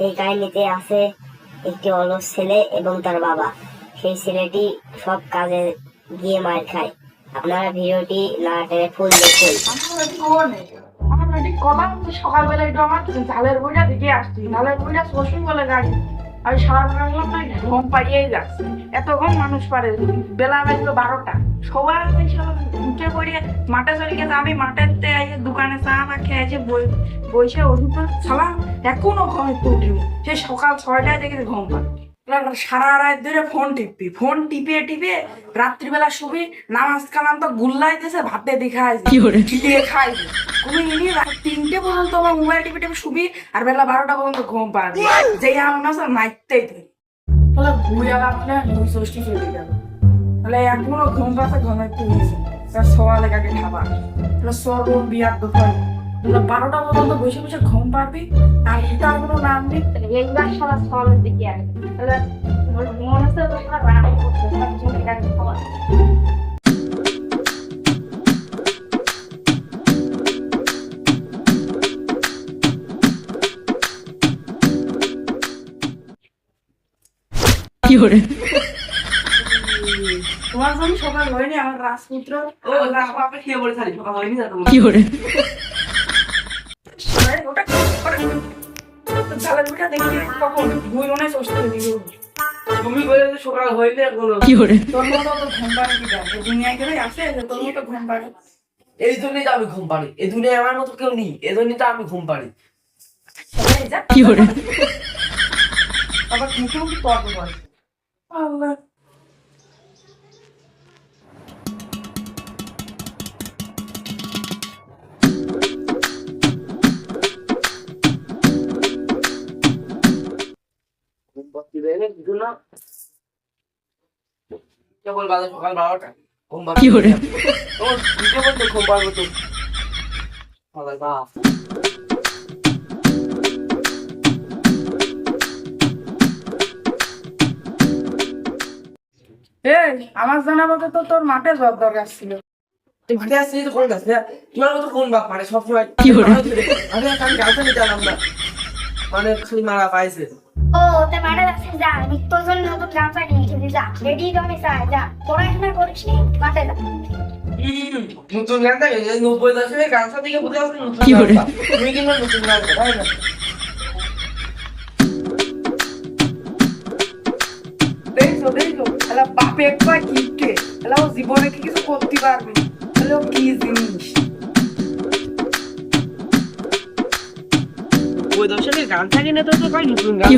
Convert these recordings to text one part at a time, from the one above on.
এই কাহিনীতে আছে একটি অলস ছেলে এবং তার বাবা। সেই ছেলেটি সব কাজে গিয়ে মার খায়। আপনারা ভিডিওটি না টেনে ফুল দেখুন। সকালবেলা একটু আমার ঝালের বইটা দিকে আসছি, ঝালের বইটা শ্বশুর বলে গাড়ি আমি সারা ঘুম পাইয়েই যাচ্ছে। এতক্ষণ মানুষ পারে, বেলা বাজলো 12টা, সবাই উঠে পড়ে মাঠে চলে গেছে। আমি মাঠেতে দোকানে চা না খেয়েছে বসে ওষুধ ছালাম, এখনো ঘুম একটু উঠিনি। সে সকাল 6টায় দেখে ঘুম পায়। সারা রাত ধরে ফোন টিপে টিপে রাত্রিবেলা শুবি, নামাজ কালাম তো গুল্লাই দিয়েছে, ভাতে দেখায় খিলিয়ে খাই। তুমি ইনি রাত 3টে পর্যন্ত আমার মোবাইল টিপে টিপে শুবি, আর বেলা 12টা পর্যন্ত ঘুম পাবি। যে এমন আছে নাইতেই থাকে বলে ভুই আলাপ না, ভুই ষষ্ঠী চলে গেল। তাহলে এখনো ঘুম পাচ্ছে, ঘুমাইতে হয়েছে সকালে কাকে খাবার সব বিয়ার দোকান 12টা পর্যন্ত বসে বসে ঘুম পাবি, আর তার কোনো নাম নেই। একবার সারা সকালের দিকে আসবে, তাহলে মনে হচ্ছে তো সারা রান্না করতে খাবার। তোমার জন্য সকাল হয়নি, আমার রাজপুত্র খেয়ে পড়ে থাকি, সকাল হয়নি ঝালের পিঠা দেখি কখন ভুই মনে ষষ্ঠী দিব। তুমি বলে যে সকাল হয়নি এখনো। তোর মতো তো ঘুম পাড়ে কি দেয় দুনিয়ায় কেউ আসে যে তোর মতো ঘুম পাড়ে? এই জন্যই তো আমি ঘুম পাড়ি, এই দুনিয়ায় আমার মতো কেউ নেই, এই জন্যই তো আমি ঘুম পাড়ি। আবার মুখে মুখে তর্ক করে। আল্লাহ ঘুম পাচ্ছি দেখে কিছু না, কেবল বাজে সকাল 12টা। ঘুম পাচ্ছি তোমার দিতে বলতে ঘুম পাড়বো তো সকাল বাপ। এই আমার জানা মতো তো তোর মাঠে যাওয়ার দরকার ছিল। তুই মাঠে আসছিস তো কোন গাছ? তোমার মতো কোন বাপ মানে সবসময় আমি গাছটা নিতে আলাম না, মানে খালি মারা পাইছে। ও তে মাঠে যাচ্ছিস, যা তোর জন্য নতুন গামছা নিয়ে এসেছি, যা রেডি আমি চাই, যা পড়াশোনা করিস নি, মাঠে যা। নতুন গান থাকে 90 দশকের গানটা থেকে বুঝে আসছে নতুন গানটা। তুমি কিন্তু নতুন গান তাই না? দেখো তাহলে বাপে একবার কিপটে, তাহলে ও জীবনে কি কিছু করতে পারবে, তাহলে ও কি জিনিস। 90 দশকের গান থাকে না তো কই নতুন গান।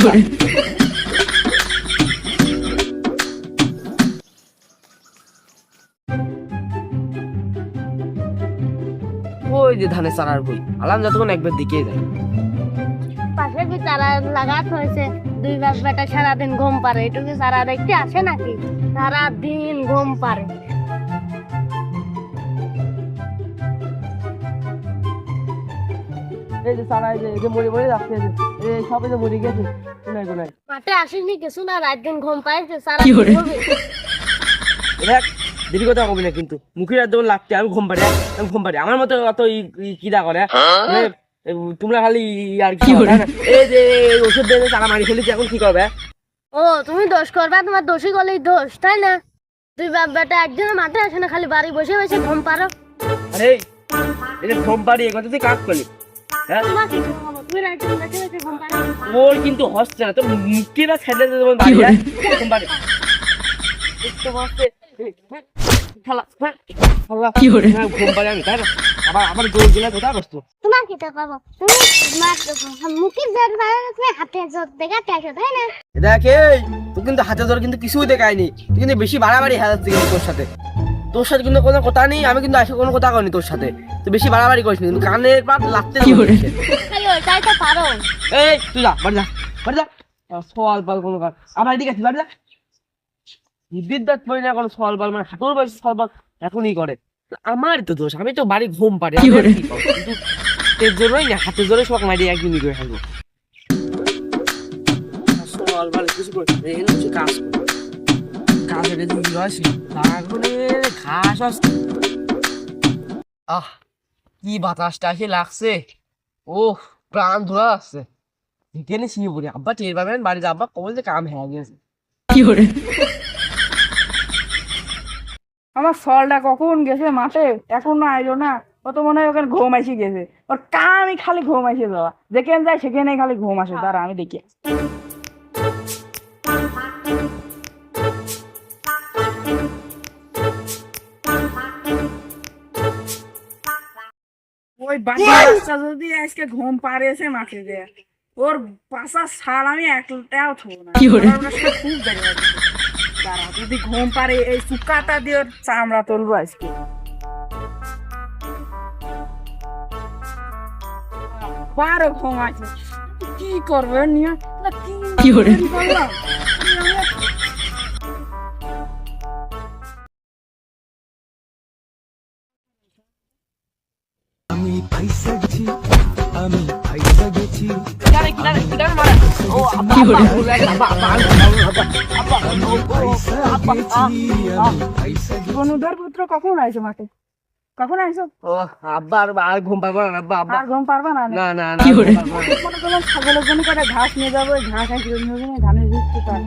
ওই যে ধানের চারার বই আলাম যতক্ষণ একবার দিকে যায়। পাশে কি চারা লাগাত হয়েছে, দুই বাপ বেটা সারাদিন ঘুম পারে, এটুকু চারা দেখতে আসে নাকি? সারাদিন ঘুম পারে। এই যে চারা, এই যে মরে মরে যাচ্ছে, এই সবে যে মরে গেছে কোনায় কোনায়। মাঠে আসিনি কিছু না, রাত দিন ঘুম পাইছে, সারা দেখ দেরি কথা কবি না কিন্তু মুখের একদম লাগতে আমি ঘুম পাড়ি, আমি ঘুম পাড়ি আমার মতো অত কিদা করে মানে তোমরা খালি আর কি এই যে ওষুধ দিয়ে তারা মারি ফেলেছি, এখন কি করবে? ও তুমি দোষ করবা, তোমার দোষী গলেই দোষ, তাই না? দুই বাপ বেটা একদিন মাঠে আসে না, খালি বাড়ি বসে বসে ঘুম পারো। আরে এই যে ঘুম পাড়ি এখন তুই কাজ করলি, হ্যাঁ তোমার কি ঘুমাবো? তুমি রাত দিন বসে বসে ঘুম পারো। ওর কিন্তু হচ্ছে না, তোর মুখটা ছেড়ে দেবো বাড়ি ঘুম পাড়ি একটু বসতে ঘুম পাড়ি আমি তাই না? আবার আবার গোল গেলে কোথায় বসতো? তোমার কি তো পাবো, তুমি মুখের জোর পারো না, তুমি হাতে জোর দেখাতে আসো, তাই না? দেখ তুই কিন্তু হাতে ধরে কিন্তু কিছুই দেখায়নি, তুই কিন্তু বেশি বাড়াবাড়ি হাজাচ্ছে কিন্তু তোর সাথে কিন্তু কোনো কথা নেই, আমি কিন্তু আসে কোনো কথা করিনি তোর সাথে, তুই বেশি বাড়াবাড়ি করিস কিন্তু কানের পাত লাগতে খালি ওইটাই তো পারো। এই তুই যা বাড়ি যা বাড়ি যা, সওয়াল পাল কোনো কাজ আমার এদিকে আছিস বাড়ি যা। বিদ্যাত পড়ি না কোনো সওয়াল পাল, মানে হাঁটুর বয়স সওয়াল পাল এখনই করে, আমার তো দোষ, আমি তো বাড়ি ঘুম পাড়ি কিন্তু তের জন্যই না হাতের জোরে সব মারি একদিনই করে থাকবো। সওয়াল পাল কিছু করে কাজ কাজ এটা তুমি আসি ঘাস আসছে। আহ কি বাতাসটা এসে লাগছে, ও প্রাণ ধরা আসছে। এখানে শুয়ে পড়ি, আব্বা টের পাবেন, বাড়িতে আব্বা কবল যে কাম হয়ে গেছে। আমার সলটা কখন গেছে মাঠে, এখনো আইলো না। ও তো মনে হয় ওখানে ঘুম আসি গেছে, ওর কামই খালি ঘুম আসে যাওয়া, যেখানে যায় সেখানে খালি ঘুম আসে। তারা আমি দেখি ওই বাচ্চা যদি আজকে ঘুম পাড়িয়েছে মাঠে দিয়ে, ওর পাশা সার আমি একটাও থবো না। ওরা সব খুব জায়গা দাঁড়া, যদি ঘুম পারে এই সুকাটা দিয়ে ওর চামড়া তুলবো আজকে। বারো ঘুম আছে, কি করবো নিয়ে কি করলাম? বনুদার পুত্র কখন আইছো মাঠে, কখন আইছো? ও আব্বা আর ঘুম পারবো না আব্বা, আব্বা আর ঘুম পারবা না? না না না ঘুম পারবো না। মনে করলাম ছাগলের জন্য করে ঘাস নিয়ে যাবো, ঘাস আর কিরো নিয়ে যাবো, ধানের দিতে পার।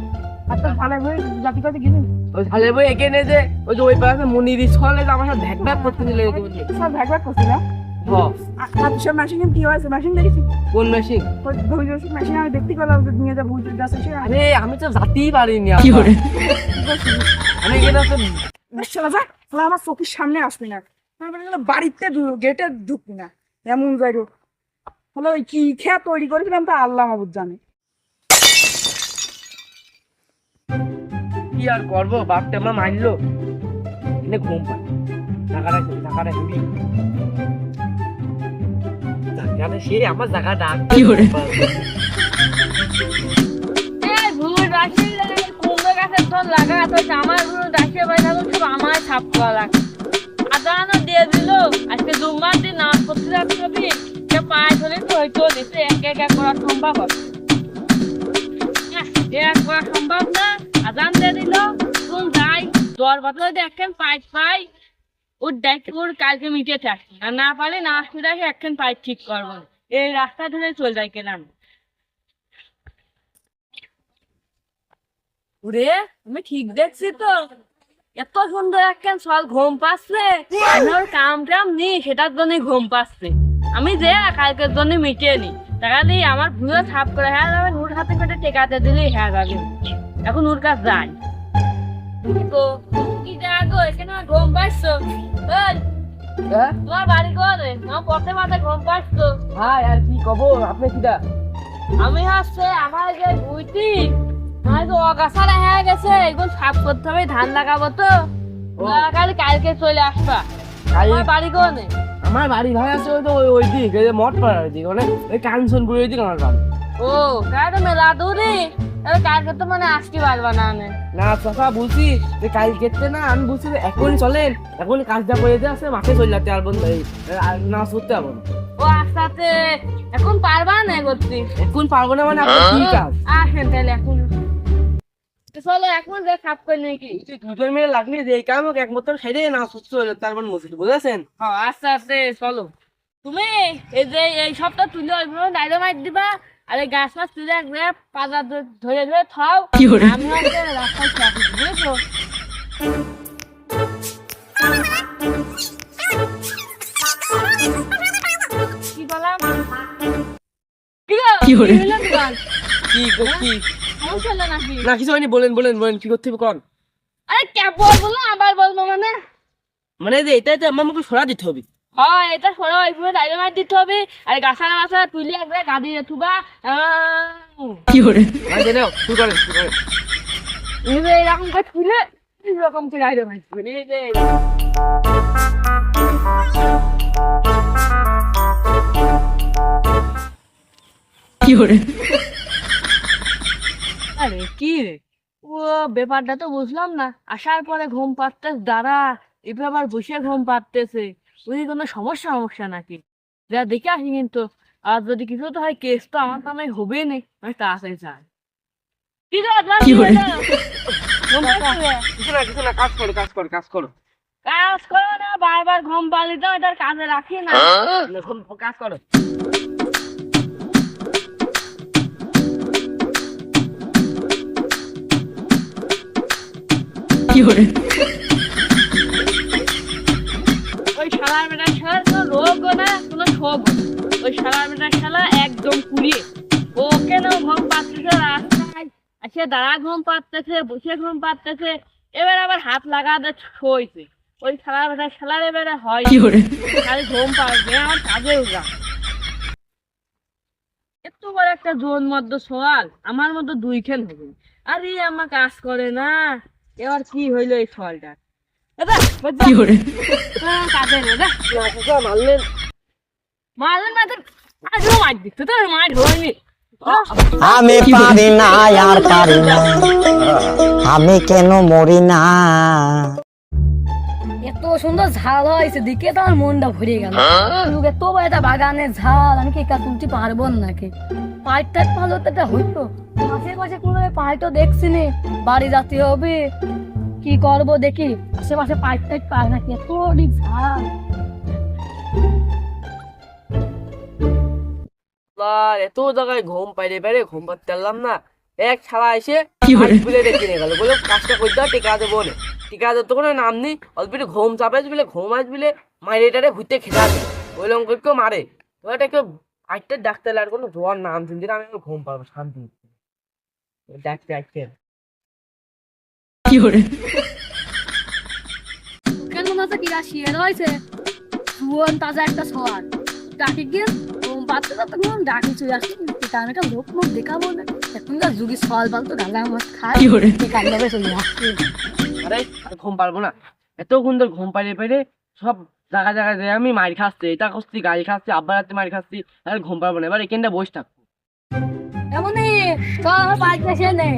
আর তোর ভালো বই জাতি করতে গেলি ওই ঝালে বই এখানে যে ওই যে ওই পাশে মনির স্কুলে আমার সাথে ভ্যাক ভ্যাক করতে দিলে সব ভাগ ভাগ করছি না। আর সব মেশিন কি হয়েছে, মেশিন দেখেছি? কোন মেশিন? মেশিন আমি দেখতে পেলাম নিয়ে যাবো গাছ এসে। আরে আমি তো যাতেই পারিনি আমি এখানে আমার চোখের সামনে আসবি না, বাড়িতে গেটে ঢুকবি না, এমন জায়গা হলো। ওই কি খেয়া তৈরি করেছিলাম তা আল্লাহ মাহবুব জানে। কি আর করবো, বাপটা আমার মারলো, এনে ঘুম পাই। টাকাটা হেবি, জায়গাটা সে আমার জায়গা ডাক কি করে। আমার ছাপ করা লাগে আদানো দিয়ে দিল। আজকে জুম্মার দিন নামাজ পড়তে যাচ্ছি, পায়ে ধরে হয়তো দিতে এক এক করা সম্ভব হবে, এক করা সম্ভব না। আদান দিয়ে দিল, কোন যাই দর বদলে দেখেন পাইপ পাই ওর দেখ ওর কালকে মিটে থাকি, আর না পারে না আসতে দেখে একখান পাইপ ঠিক করবো, এই রাস্তা ধরে চলে যায় কেনাম। ওরে আমি ঠিক দেখছি তো, এত সুন্দর একখান সল ঘুম পাচ্ছে, আমার কাম টাম নেই সেটার জন্য ঘুম পাচ্ছে। আমি যে কালকের জন্য মিটিয়ে নি টাকা দিয়ে আমার ভুলো সাফ করে হ্যাঁ যাবে, ওর হাতে পেটে টেকাতে দিলেই হ্যাঁ যাবে। এখন ওর কাছে যাই তো কি যাগো, এখানে ঘুম পাচ্ছো? তোমার বাড়ি করে আমার পথে মাথায় ঘুম পাচ্ছো? হ্যাঁ আর কি কব, আপনি কিটা? আমি হচ্ছে আমার যে বুঝতি আমার তো অগাছারা হয়ে গেছে, এগুলো সাফ করতে হবে, ধান লাগাবো তো। কালকে চলে আসবা। আমার বাড়ি কোনে? আমার বাড়ি ভাই আছে ওই তো ওই দিক, ওই যে মঠ পাড়ার ওই দিক, মানে ওই কাঞ্চনপুর ওই দিক আমার বাড়ি। ও তাই তো মেলা দূরে, তাহলে কালকে তো মানে আসতে পারবা না। না চাচা বলছি যে কালকে না, আমি বলছি যে এখনই চলেন, এখনই কাজটা করে দিয়ে আসে মাঠে চলে যেতে পারবো না, করতে পারবো না। ও আস্তে এখন পারবা না করতে? এখন পারবো না মানে আপনার কি কাজ? আসেন তাহলে এখন চলো, এখন যে সাফ করে নাকি দুজন মিলে লাগলি যে এই কাম একমাত্র সাইডে না সুস্থ হলো, তারপর মসজিদ বুঝেছেন? হ্যাঁ আস্তে আস্তে চলো। তুমি এই যে এই সবটা তুলে ওইভাবে ডাইনামাইট দিবা, আর এই গাছ মাছ তুলে পাতা ধরে ধরে থাও, আমি হচ্ছে রাস্তায় ট্রাফিক, বুঝেছো? কি বললাম? কি হলো তোমার? কি কি সমস্যা হলো নাকি? না কিছু হয়নি, বলেন বলেন বলেন কি করতে হবে কন। আরে কে বলবো না আবার বলবো মানে? মানে যে এটাই তো আমার আমাকে সরা দিতে হবে। হ্যাঁ এটা সরা ওইভাবে ডাইনামাইট দিতে হবে, আর গাছা মাছা তুলে একবারে গাড়ি থুবা। কি করে মানে নাও শুরু করেন শুরু করেন। এরকম করে তুলে এরকম করে ডাইনামাইট দিবেন, এই যে কি করে। আরে কি রে, ও ব্যাপারটা তো বুঝলাম না। আসার পরে ঘুম পাড়তে দাঁড়া, এবার আবার বসে ঘুম পাড়তেছে, ওই কোনো সমস্যা সমস্যা নাকি? যা দেখে আসি কিন্তু, আর যদি কিছু তো হয় কেস তো আমার নামে হবে না, আমি তাড়াতাড়ি চাই। কি রে, তোমার কি হলো? ঘুম পাড়ছে? কিছু না কিছু না, কাজ করো কাজ করো কাজ করো। কাজ করো না, বারবার ঘুম পাড়লি তো এটার কাজে রাখি না। কাজ করো। ওই শালার বেটার শালার কোনো রোগও না কোনো শোকও না। ওই শালার বেটার শালা একদম কুড়িয়ে ওকে না ঘুম পাচ্ছে রাস্তায় সে দাঁড়া ঘুম পাচ্ছে বসে ঘুম পাচ্ছে এবার আবার হাত লাগাতে শোইছে। ওই শালার বেটার শালার এবারে হয় খালি ঘুম পাচ্ছে আমার কাজে উঠা এত বড় একটা জোন মধ্য সওয়াল আমার মতো দুই খেল হবে আরে আমার কাজ করে না এবার কি হইলো এই সওয়ালটা কাজে না মারলেন মারলেন না তো মার দিচ্ছে তো মার হয়নি আমি পারি না আর পারি না, আমি কেন মরি না। এত সুন্দর ঝাল হয়েছে দিকে তো আমার মনটা ভরে গেল। এত বড় একটা বাগানের ঝাল আমি কি একা তুলতে পারবো নাকি? পাইপটা ভালো তো একটা হইতো, আশেপাশে কোনো পাই তো দেখছি নি, বাড়ি যেতে হবে কি করবো দেখি, আশেপাশে পাইপ টাইপ পাই নাকি, এত অনেক ঝাল। এত জায়গায় ঘুম পাইরে পাইরে ঘুম পাতে পারলাম না। এক শালা এসে বলে ডেকে নিয়ে গেল, বলে কাজটা করে দাও, টিকা দেবো না। টিকা দেওয়ার তো কোনো নাম নেই, অল্প একটু ঘুম চাপে বলে ঘুম আসবিলে মাইরে টারে ঘুরতে খেতে আসবে, ওই লোক কেউ মারে। তো এটা কেউ আটটা ডাক্তার আর কোনো জোয়ার নাম শুনছি না, আমি ঘুম পাবো শান্তি ডাকতে আসতে। কেন মনে হচ্ছে কিরা শিয়ার হয়েছে সুয়ন তাজা একটা সওয়াল ডাকি গিয়ে ঘুম পাচ্ছে না, তখন ডাকি চলে আসছে কারণ একটা লোক মুখ দেখাবো না, এখনকার যুগে সওয়াল পাল তো গালা মাছ খায় কান্দাবে চলে আসছে। আরে আর ঘুম পারবো না, এতক্ষণ ধরে ঘুম পাইরে পাইরে সব জায়গা জায়গায় যাই আমি মার খাচ্ছি, এটা করছি গাড়ি খাচ্ছি, আব্বার হাতে মার খাচ্ছি, আর ঘুম পারবো না। এবার এখানটা বসে থাকবো। এমনই চল আমার বাইকটা সে নে,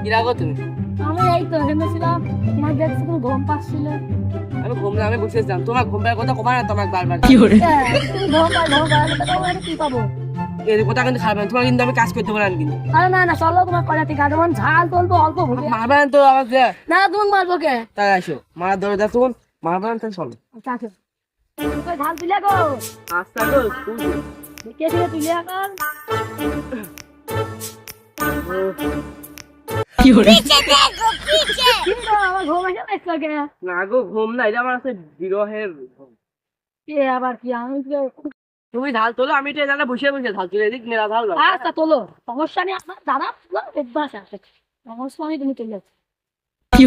কি রাখো তুমি? আমি এই তো এখানে ছিলাম, তোমার দেখছি তুমি ঘুম পাচ্ছিলে। আমি ঘুম না, আমি বসেছিলাম, তোমার ঘুম পাওয়ার কথা কমায় না তোমাকে বারবার। তুমি ঘুম পাই কি পাবো? এর কথা কিন্তু খারাপ না, তোমার কিন্তু আমি কাজ করতে পারি কিন্তু। আরে না না চলো তোমার কয়টা ঠিক আছে, ঝাল তুলবো অল্প ভুগে। মারবেন তো আবার যে না তুমি মারবো কে? তাই আসো মারা ধরে যা তখন মারবেন তো চলো। আচ্ছা আচ্ছা তুমি ঝাল তুলে গো, আচ্ছা তো কে ছিল তুলে এখন? কি গো, আমার ঘুম এসে লাগছে কে? না গো ঘুম না, এটা আমার আছে বিরহের ঘুম। কে আবার কি আমি তুমি ঢাল তোলো, আমি তো এখানে বসে বসে ঢাল তুলে এদিক মেরা ঢাল। আচ্ছা তোলো, সমস্যা নেই, আপনার দাদা অভ্যাস আছে, সমস্যা নেই, তুমি তুলে কি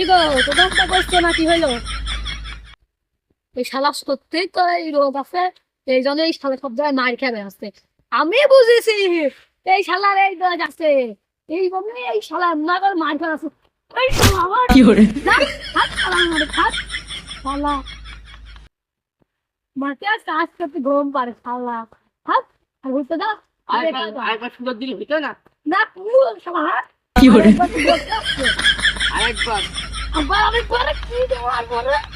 গো তোমার করছো না কি হইলো? এই শালা সত্যিই তো এই রোগ আছে, এই জন্য এই শালা সব জায়গায় মার খেয়ে আসছে। আমি বুঝেছি এই শালার এই দোষ আছে, এই জন্য এই শালা এমনা করে মার খেয়ে আসছে। এই শালা আমার কি করে শালা আমার শালা মাকে আর কাজ করতে ঘুম পারে শালা হাত আর ঘুরতে দাও আরেকবার সুন্দর দিলে হইতো না? না শালা হাত কি করে আরেকবার আবার আমি পরে কি দেওয়ার পরে